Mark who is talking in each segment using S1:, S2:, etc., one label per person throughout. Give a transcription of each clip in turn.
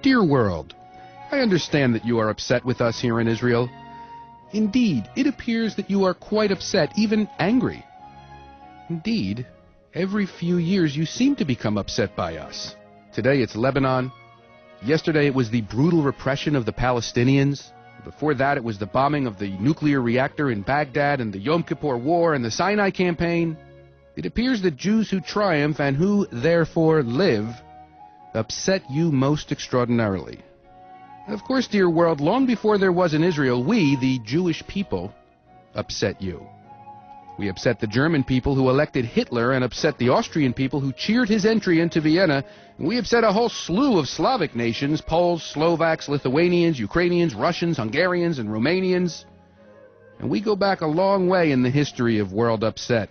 S1: Dear world, I understand that you are upset with us here in Israel. Indeed, it appears that you are quite upset, even angry. Indeed, every few years you seem to become upset by us. Today it's Lebanon. Yesterday it was the brutal repression of the Palestinians. Before that it was the bombing of the nuclear reactor in Baghdad and the Yom Kippur War and the Sinai Campaign. It appears that Jews who triumph and who therefore live upset you most extraordinarily. Of course, dear world, long before there was an Israel, we, the Jewish people, upset you. We upset the German people who elected Hitler and upset the Austrian people who cheered his entry into Vienna. We upset a whole slew of Slavic nations, Poles, Slovaks, Lithuanians, Ukrainians, Russians, Hungarians, and Romanians. And we go back a long way in the history of world upset.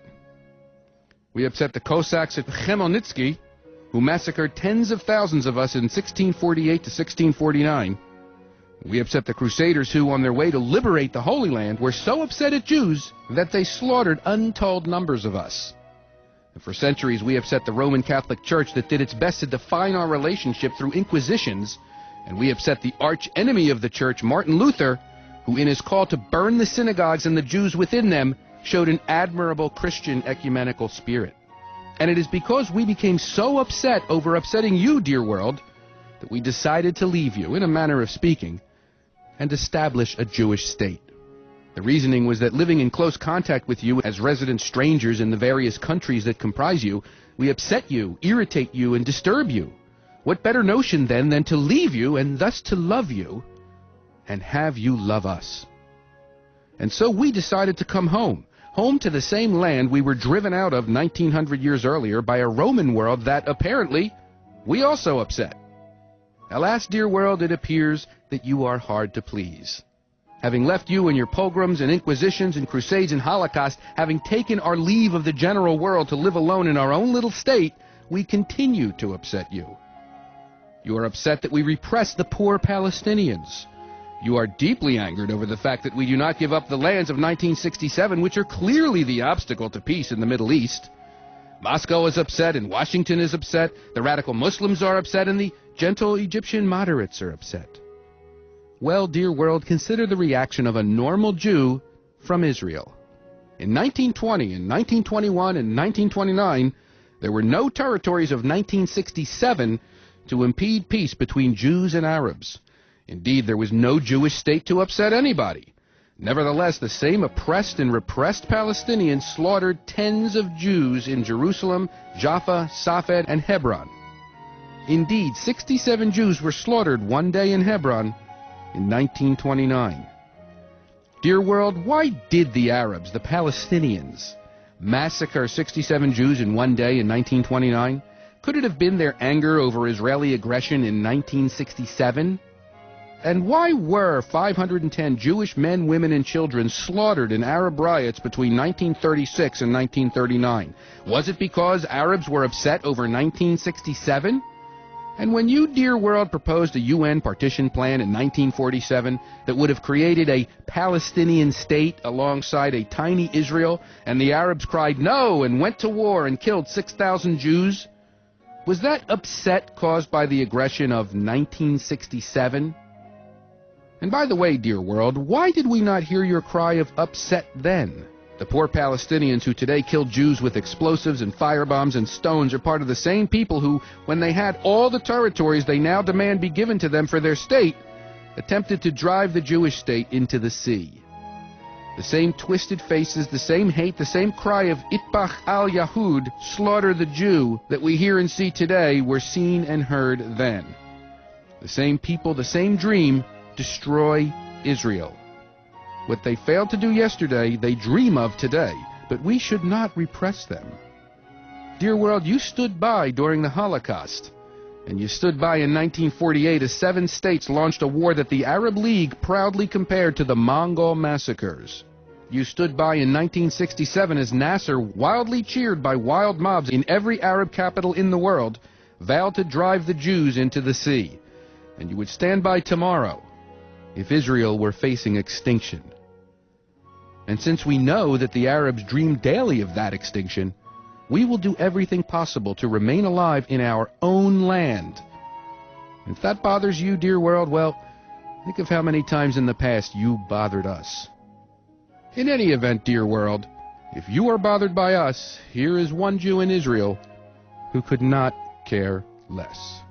S1: We upset the Cossacks at Khmelnytsky, who massacred tens of thousands of us in 1648 to 1649. We upset the Crusaders who, on their way to liberate the Holy Land, were so upset at Jews that they slaughtered untold numbers of us. And for centuries we upset the Roman Catholic Church that did its best to define our relationship through inquisitions, and we upset the arch enemy of the Church, Martin Luther, who in his call to burn the synagogues and the Jews within them showed an admirable Christian ecumenical spirit. And it is because we became so upset over upsetting you, dear world, that we decided to leave you, in a manner of speaking, and establish a Jewish state. The reasoning was that living in close contact with you as resident strangers in the various countries that comprise you, we upset you, irritate you, and disturb you. What better notion, then, than to leave you, and thus to love you, and have you love us? And so we decided to come home to the same land we were driven out of 1900 years earlier by a Roman world that, apparently, we also upset. Alas, dear world, it appears that you are hard to please. Having left you and your pogroms and inquisitions and crusades and holocaust, having taken our leave of the general world to live alone in our own little state, we continue to upset you. You are upset that we repress the poor Palestinians. You are deeply angered over the fact that we do not give up the lands of 1967, which are clearly the obstacle to peace in the Middle East. Moscow is upset and Washington is upset. The radical Muslims are upset and the gentle Egyptian moderates are upset. Well, dear world, consider the reaction of a normal Jew from Israel. In 1920, in 1921, and 1929, there were no territories of 1967 to impede peace between Jews and Arabs. Indeed, there was no Jewish state to upset anybody. Nevertheless, the same oppressed and repressed Palestinians slaughtered tens of Jews in Jerusalem, Jaffa, Safed, and Hebron. Indeed, 67 Jews were slaughtered one day in Hebron in 1929. Dear world, why did the Arabs, the Palestinians, massacre 67 Jews in one day in 1929? Could it have been their anger over Israeli aggression in 1967? And why were 510 Jewish men, women, and children slaughtered in Arab riots between 1936 and 1939? Was it because Arabs were upset over 1967? And when you, dear world, proposed a UN partition plan in 1947 that would have created a Palestinian state alongside a tiny Israel, and the Arabs cried no and went to war and killed 6,000 Jews, was that upset caused by the aggression of 1967? And by the way, dear world, why did we not hear your cry of upset then? The poor Palestinians who today kill Jews with explosives and firebombs and stones are part of the same people who, when they had all the territories they now demand be given to them for their state, attempted to drive the Jewish state into the sea. The same twisted faces, the same hate, the same cry of Itbach al-Yahud, slaughter the Jew, that we hear and see today were seen and heard then. The same people, the same dream, destroy Israel. What they failed to do yesterday, they dream of today, but we should not repress them. Dear world, you stood by during the Holocaust, and you stood by in 1948 as 7 states launched a war that the Arab League proudly compared to the Mongol massacres. You stood by in 1967 as Nasser, wildly cheered by wild mobs in every Arab capital in the world, vowed to drive the Jews into the sea. And you would stand by tomorrow if Israel were facing extinction. And since we know that the Arabs dream daily of that extinction, we will do everything possible to remain alive in our own land If that bothers you, dear world, well, think of how many times in the past you bothered us. In any event, dear world, if you are bothered by us, here is one Jew in Israel who could not care less.